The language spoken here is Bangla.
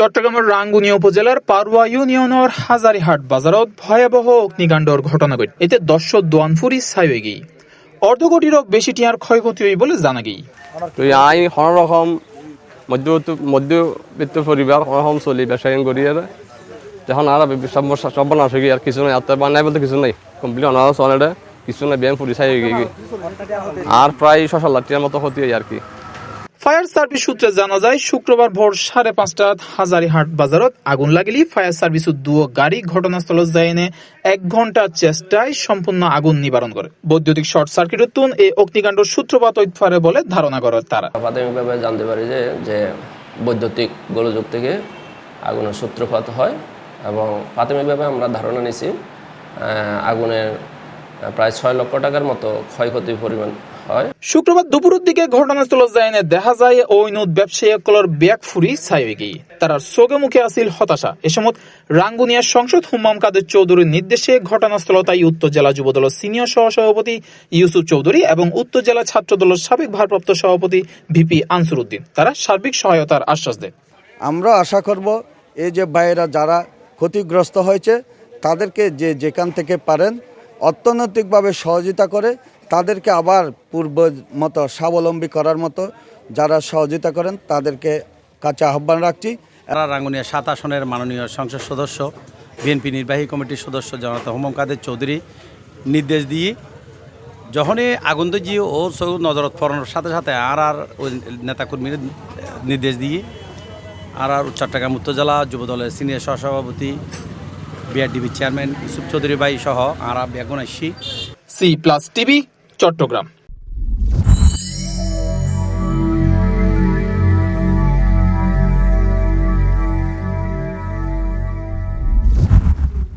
চট্টগ্রামের রাঙ্গুনিয়া উপজেলার পারুয়া ইউনিয়নের হাজারিহাট বাজারত ভয়াবহ অগ্নিকাণ্ডর ঘটনা ঘটে। এতে 10 দোয়ানফুরি ছাই হয়ে গেই, অর্ধ কোটিরও বেশি টিয়ার ক্ষয়ক্ষতি হই বলে জানা গেই। তো আই কোনো রকম মধ্যবিত্ত পরিবার কোনো রকম চলি ব্যবসায়ী করি আর যখন আর সব নাশ হয়ে গিয়ে আর কিছু নাই, আর বানাই বলতে কিছু নাই, কমপ্লিট অনার চলে কিছু নাই, ব্যায়াম ফুরি ছাই হয়ে গিয়ে আর প্রায় 6 লাখ টাকার মতো ক্ষতি হয় আর কি। ফায়ার সার্ভিস সূত্রে জানা যায়, শুক্রবার ভোর 5:30টাত হাজারিহাট বাজারত আগুন লাগিলি ফায়ার সার্ভিসের দুয়ো গাড়ি ঘটনাস্থল যায় এনে 1 ঘন্টার চেষ্টায় সম্পূর্ণ আগুন নিবারণ করে। বৈদ্যুতিক শর্ট সার্কিটের তুন এই অগ্নিকাণ্ডের সূত্রপাত হইতে পারে বলে ধারণা করে তারা। প্রাথমিকভাবে জানতে পারি যে বৈদ্যুতিক গোলযোগ থেকে আগুনের সূত্রপাত হয় এবং প্রাথমিকভাবে আমরা ধারণা নিছি আগুনের প্রায় 6 লক্ষ টাকার মতো ক্ষয়ক্ষতির পরিমাণ হয়। শুক্রবার দুপুরের দিকে ঘটনাস্থল যায় দেখা যায় ওই নদ ব্যবসায়ীকলর ব্যাগ ফুরি ছাই হয়ে গিয়ে তারা চোখে মুখে আসিল হতাশা। এ সময় রাঙ্গুনিয়ার সংসদ হুম্মাম কাদের চৌধুরীর নির্দেশে ঘটনাস্থল তাই উত্তর জেলা যুব দলের সিনিয়র সহসভাপতি ইউসুফ চৌধুরী এবং উত্তর জেলা ছাত্র দলের সাবেক ভারপ্রাপ্ত সভাপতি ভিপি আনসুর উদ্দিন তারা সার্বিক সহায়তার আশ্বাস দেন। আমরা আশা করব এই যে ভাইয়েরা যারা ক্ষতিগ্রস্ত হয়েছে তাদেরকে যেখান থেকে পারেন অর্থনৈতিকভাবে সহযোগিতা করে তাদেরকে আবার পূর্ব মতো স্বাবলম্বী করার মতো যারা সহযোগিতা করেন তাদেরকে কাছে আহ্বান রাখছি। রাঙ্গুনিয়া 7 আসনের মাননীয় সংসদ সদস্য বিএনপি নির্বাহী কমিটির সদস্য জনাব হুম্মাম কাদের চৌধুরী নির্দেশ দিয়ে যখনই আগুন দিজি ও নজরত ফরানোর সাথে সাথে আর ওই নেতাকর্মীর নির্দেশ দিয়ে আর চট্টগ্রাম উত্তর জেলা যুব দলের সিনিয়র সহসভাপতি বিআরডিবি চেয়ারম্যান ইউসুফ চৌধুরী ভাই সহ আর বেগুন আসছি। C+ TV Chittagong.